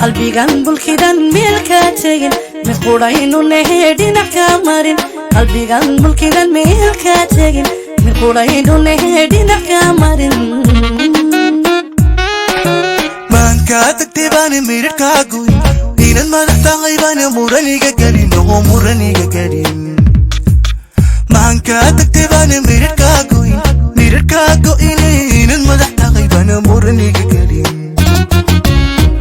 قلبي قنبل كده ميلكا تجن مقولين ونهدينا كامرين قلبي قنبل كده ميلكا تجن مقولين ونهدينا كامرين من كاتكتباني ميركا قوي دين المدحت غيباني مرني قرين نغو مرني قرين من كاتكتباني ميركا قوي دين المدحت غيباني مرني قرين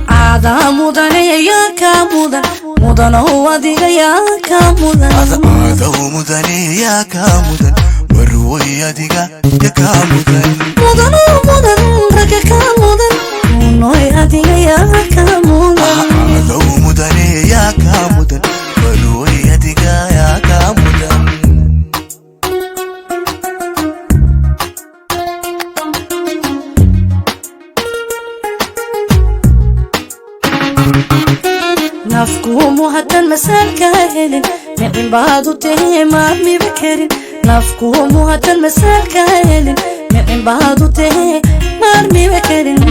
هذا مدن يا كمدن مدن هو دي يا كمدن هذا هو مدن يا كمدن مروي دي يا كمدن مدن رك كمدن منوي دي يا كمدن هذا هو مدن يا كمدن مروي دي يا كمدن نفكم وحتى المسال كاهلين من بعض تهما بكرين نفكم وحتى المسال كاهلين من بعض تهما بكرين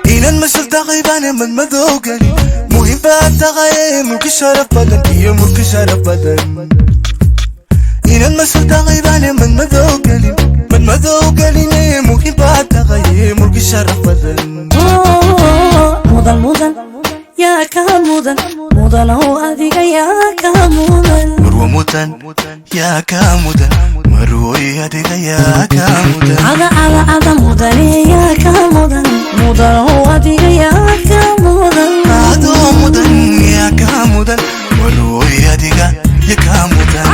إن المسال تغيبان من مذوقني مهم بعد تغيب ملك الشرف بدن هي ملك الشرف بدن إن المسال تغيبان من مذوقني مهم بعد تغيب ملك الشرف بدن مدن يا كمدن مدن هو أديك يا كمدن مروة مدن يا كمدن مروة أديك يا كمدن على مدن يا كمدن مدن هو أديك يا كمدن هذا مدن يا كمدن مروة أديك يا كمدن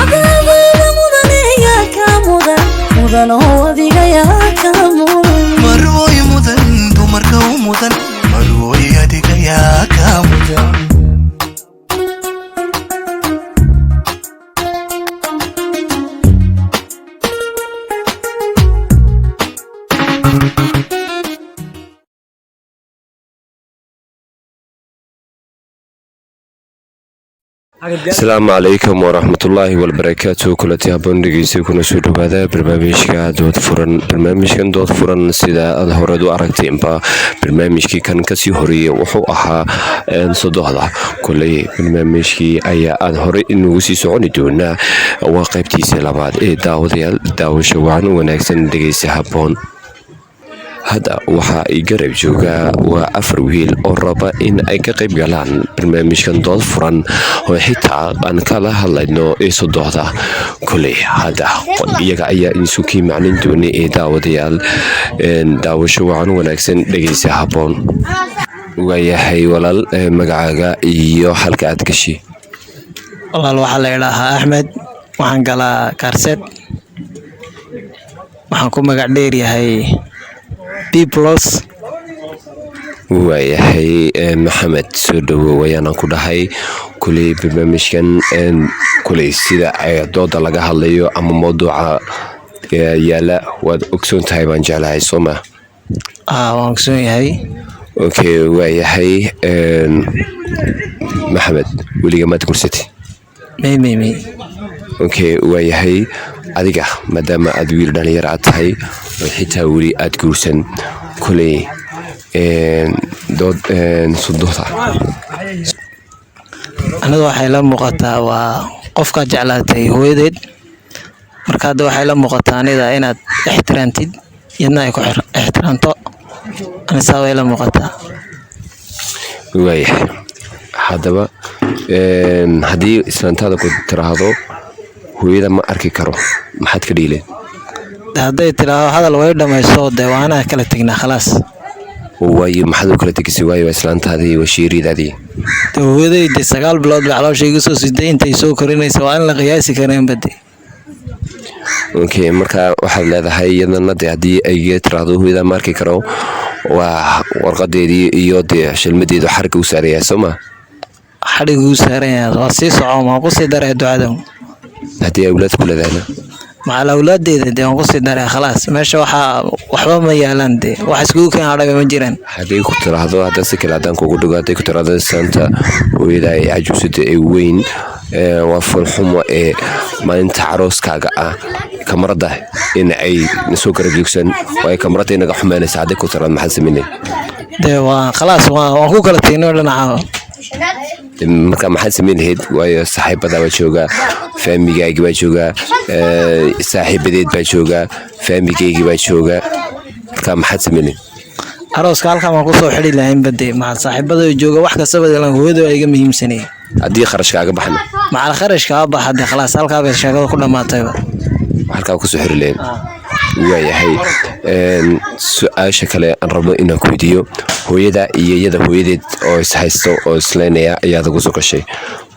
مدن يا كمدن مدن هو أديك يا كمدن مروة مدن تمركو مدن مروي ديك يا كمدن السلام عليكم ورحمة الله وبركاته كلتي هبون دقيسي كنا سو دhowaada barnaamijka dood furan barnaamijkan dood furan sida aad horadu aragteen ba barnaamijkii kan kasii horeeyay wuxuu ahaa sodohda kulay barnaamijkii ayaa aad hore inuu sii soconi doonaa waa qaybtiisa labaad ee daawadayaal daawasho wacan wanaagsan dhageysi haboon هذا وحا يقرب جوجا وأفر ويل أوروبا إن أي كقيب جلان برنامج كان دول فرن وحتى أن كلا هلا إنه يصدق هذا كله هذا يجا أي إنسوكي معنين دوني داو ديال داو شو عن ونكسن لجيس هابون ويا هاي ولا مجاعة يو حلقات كشي والله الوحل إلها أحمد وحن قلا كارسات وحن كم مجاعدير يا هاي بيبلس وياهي محمد سودو ويانا كودهاي كلي برنامجكن كلي سيدا دودا laga hadlayo ama mowduuca yaala wad ogsoon tahay baan jeclahay Soomaa waan ogsoon yahay okay وياهي محمد waliga ma kursati may okay وياهي adiga maadaama aad wiil dhalinyaro aad tahay xitaa wali aad guursan kulay dood suduuda aniga waxay la muuqataa waa qofka jeclaatay hooyadeed marka hadda waxay la muuqataa anida inaad ixtiraantid yadna ay ku ixtiraanto anisa way la muuqataa way hadaba hadii islaantada ku tiraahdo hooyada ma arki karo maxaad ka dhiileen hadday tiraahdo hadal way dhamayso deewaana kala tagnaa khalaas way maxaad kala tagsi way islaantaadii washiiridaadii hooyadayda 9 bilood baa calooshayga soo siday intay soo korinayso waa in la qiyaasi kareen badi okay marka waxaad leedahay yadana hadii ay tiraahdo hooyada ma arki karo waa warqadeedii iyo shilmadeedu xarka u saaraya Soomaa xariga u saaraya waa si socon ma ku sii daray ducada hadii awlaad ku leedahay مع الأولاد ده نقص الدرا خلاص ماشي وحبا ما يعلن ده وحسقوك كان عربي مجرن حدي كنت هذا سكر عدن كوجو دقاتي كنت هذا سانتا وإذا عجوزة وين وفرحهم ما أنت عروس كاجا كمرضة إن أي نسوق رجلكسن وأي كمرضة إنك حمانة سعدك وترى المحل مني ده خلاص وأخوك لا تينور لنا marka maxaad samayn lahayd waayo saaxiibada baa jooga faamigayga baa jooga saaxiibadeed baa jooga faamigayga baa jooga marka maxaad samayn arooska halkan waan ku soo xiri lahayn bade ma saaxiibada jooga wax kasta badan hooyada ay iga muhiimsanay hadii kharashkaaga baxna macal kharashka baxda khalaas halka bay sheegada ku dhamaatay halka ku soo xiri lahayn waayahay su'aasha kale aan rabno inaan ku weydiiyo hooyada iyo iyada hooyadeed oo is haysto oo islaynaya ayaad ugu soo gashay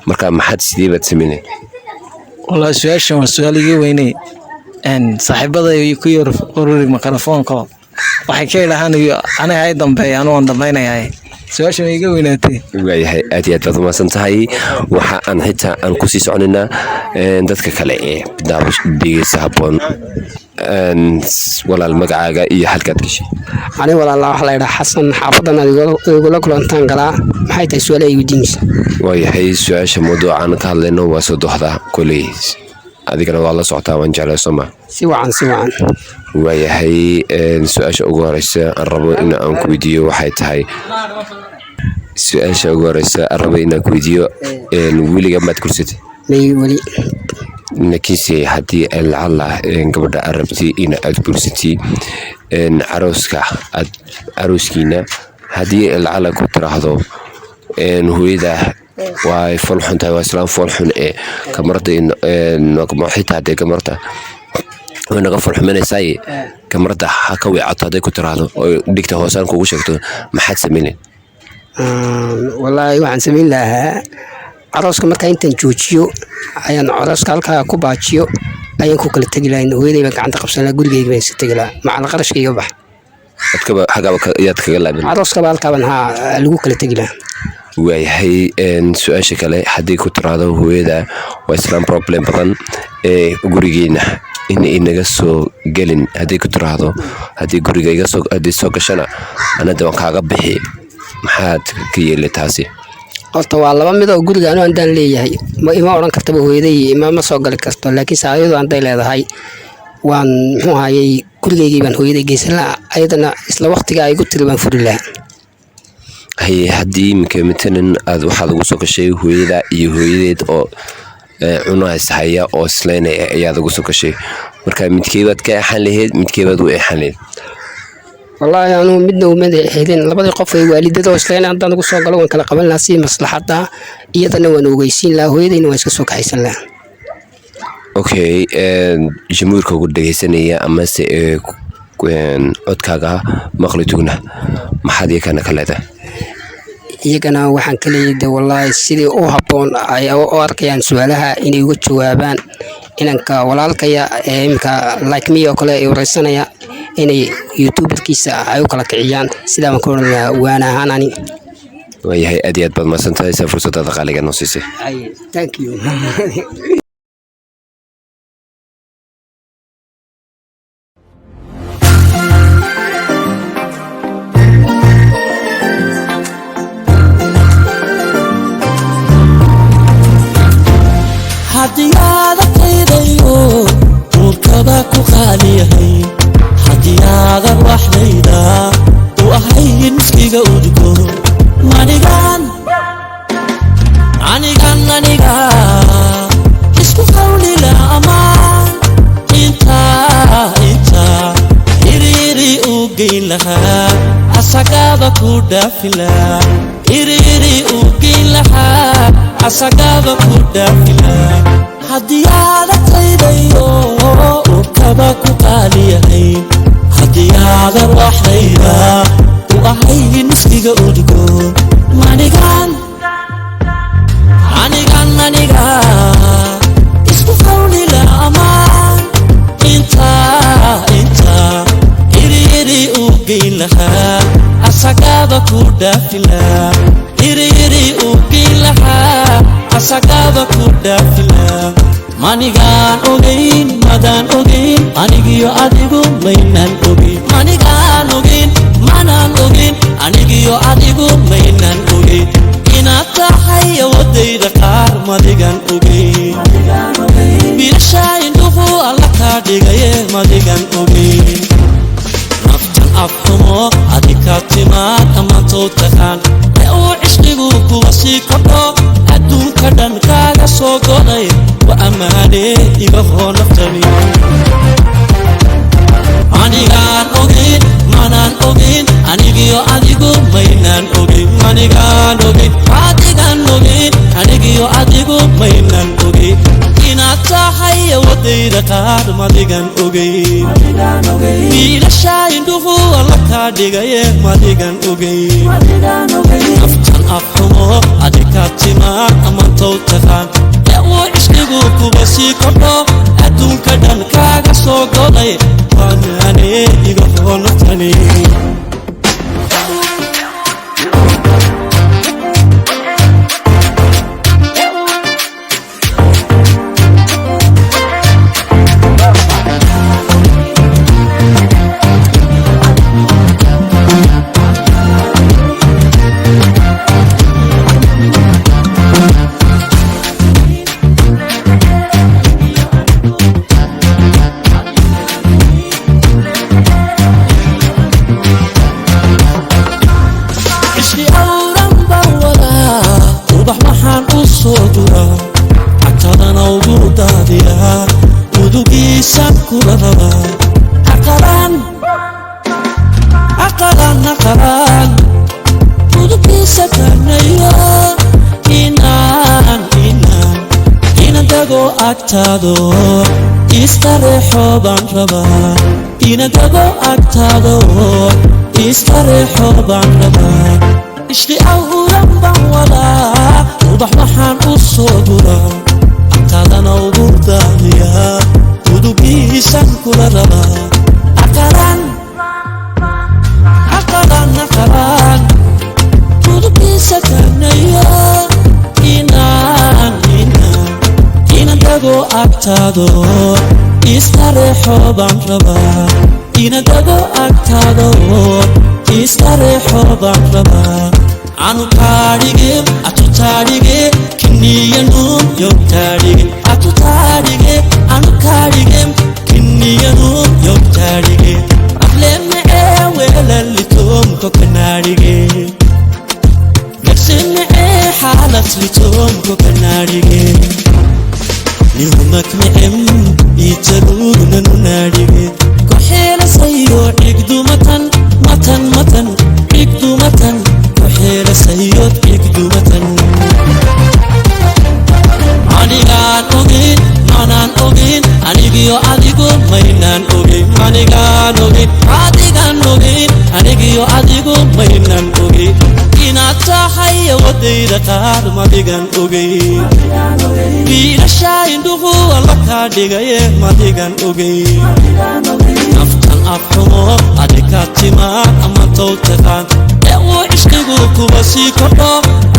marka maxaad sidee baad samaynay wallahi su'aashan waa su'aaligii weynay saaxiibada ku yar ururi mikrofoonka waxay ka ilahaan aniga ay dambeeyaan oo dambeynayay su'aashan iga weynaatay waayahay aad iyo aad baad umahadsan tahay waxa aan xitaa aan ku sii soconaynaa dadka kale ee dhegeysta habboon walaal magacaaga iyo halkaad gashay ani walaal waxa la yiraahdaa xasan xaafadan igula kulantaan galaa maxay tahay su'aal ay weydiinaysaa waayahay su'aasha mawduucan ka hadlayno waa soo doxda kulay adigana waa la socotaa waan jeclay Soomaa si wacan waayahay su'aasha ugu horeysa aan rabo in aan ku weydiiyo waxay tahay su'aasha ugu horeysa aan rabo in aan ku weydiiyo wiliga maad kursatay wali nakisi hadii lacala gabadha arabti in aad kursatay arooska arooskiina hadii lacala ku tiraahdo hooyada way falxun tahay waa islaan falxun kamarada ma xitaa de kamarada wana falxumanaysaa kamarada ha ka weecato haday ku tiraahdo oo dhigta hoosaan kugu sheegto maxaad sameeyay wallahi waxaan sameyn lahaa arooska marka intaan joojiyo ayaan arooska halka ku baajiyo ayaan ku kala tagi lahayn hooyadayba gacanta qabsan lahaa gurigeyga baan iska tagi lahaa macal qarashkayga bax adkaba xagaba yaad kaga laabin arooska halkaaban lagu kala tagi lahaa waayahay su'aasha kale hadii ku tiraahdo hooyada waa islaan problem badan gurigeena in inaga soo galin hadii ku tiraahdo hadii gurigeyga soo gashana anada waan kaaga bixi maxaad ka yeelataasi horta waa laba mid oo guriga anu aan leeyahay ma ima oran kartaba hooyaday ma soo gali karto laakiin saayadu aan leedahay waan muxuu hayay gurigeyga baan hooyaday geysan lahaa ayadana isla waqtiga ay igu tiri baan furi lahaa hay hadii matalan aad waxaad ugu soo gashay hooyada iyo hooyadeed oo cunays haya oo islaynaya ayaad ugu soo gashay marka midkeebaad ka axan lahayd midkeebaad u axan lahayd والله أنا مدنا ومدة هذين لبضي قفة والدته وسلينا عندنا نقول سوق لون كلا قبلنا سي مصلحتها يدنا ونوجيسين لا هو يدين ويسك سوق حيسن لا. أوكي جمهورك قد جيسنية أما سي عد كذا مخلطونا ما حد يكنا كلا ده. يكنا وحن كلي ده والله سيدي أو هبون أو أركيان سؤالها إني وجه جوابان إنك ولا الكيا إنك لايك مي أو كلا يورسنا يا إني يوتيوب كيسة أيو كلا كعيان سيدا ما كنا وأنا هاناني. وهي أديات بعد ما سنتهي فرصة تدخل نصيصي. أي thank you. hadiyada qaydayo urkada ku qaaliyahay hadiyada waxlayda u ahay miskiga udgo aniga isku qawlila amaan inta iriri u geyn lahaa asagaba ku dhaafila iriri u geyn lahaa asagaba ku dhaafila hadiyada qaydayo urkada ku qaaliyahay hadiyada waxlayda u ahay miskiga udgo aniga isku qawlila amaan inta iriri u geyn lahaa asagaba ku dhaafila iriri u geyn lahaa asagaba ku dhaafila manigaan ogeyn madaan ogeyn anigiyo adigu maynan ogeyn manigaan ogeyn manaan ogeyn anigiyo adigu maynan ogeyn inaad tahay wadayda qaar madigan ogeyn كاديغي مديغان أوغي نفتن أفهمو أديكاتيمات أمان توتخان لأو عشقيقو كواسي كبو أدون كردن كاغا سوغولي وأماني إغفو نفتني Manigan ogin, manan ogin, anigio adigo mainan ogin. Manigan ogin, adigan ogin, anigio adigo mainan ogin. Inata haya wadira kad madigan ogin. Bila shayin duhu alaka diga ye madigan ogin. Naftan afhumo adikatima amantau takan. Yawo ishkigu kubasi kodo adun kadan kaga sogolay. أنا يقول نفتني أقران ودك سكنيا إنان دغو أكتادو استريحو بانربا إنان دغو أكتادو استريحو بانربا اشتي أهورا بانولا وضح محان الصدورا أكتادنا وبردانيا ودك سكنيا أقران ودك سكنيا إنان دغو أكتادو استريحو بانربا إنان دغو أكتادو استريحو بانربا anu tarige atu tarige kinniya nun yok tarige atu tarige anu tarige kinniya nun yok tarige ablemme welalitom kokanarige nafsemme halat litom kokanarige lihumak me'em italugna nunarige kohela sayo igdu matan igdu matan kohela sayo igdu matan manigan ogin manan ogin anigio adigo mainan ogin manigan ogin adigan ogin anigio adigo mainan ogin inata haya wadira kad madigan ogin bila shayin duhu alaka diga ye madigan ogin naftan afhumo adikatima amantau takan yawo ishkigu kubasi kodo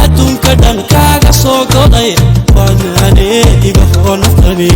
adun kadan kaga sogolay wanane igafo naftani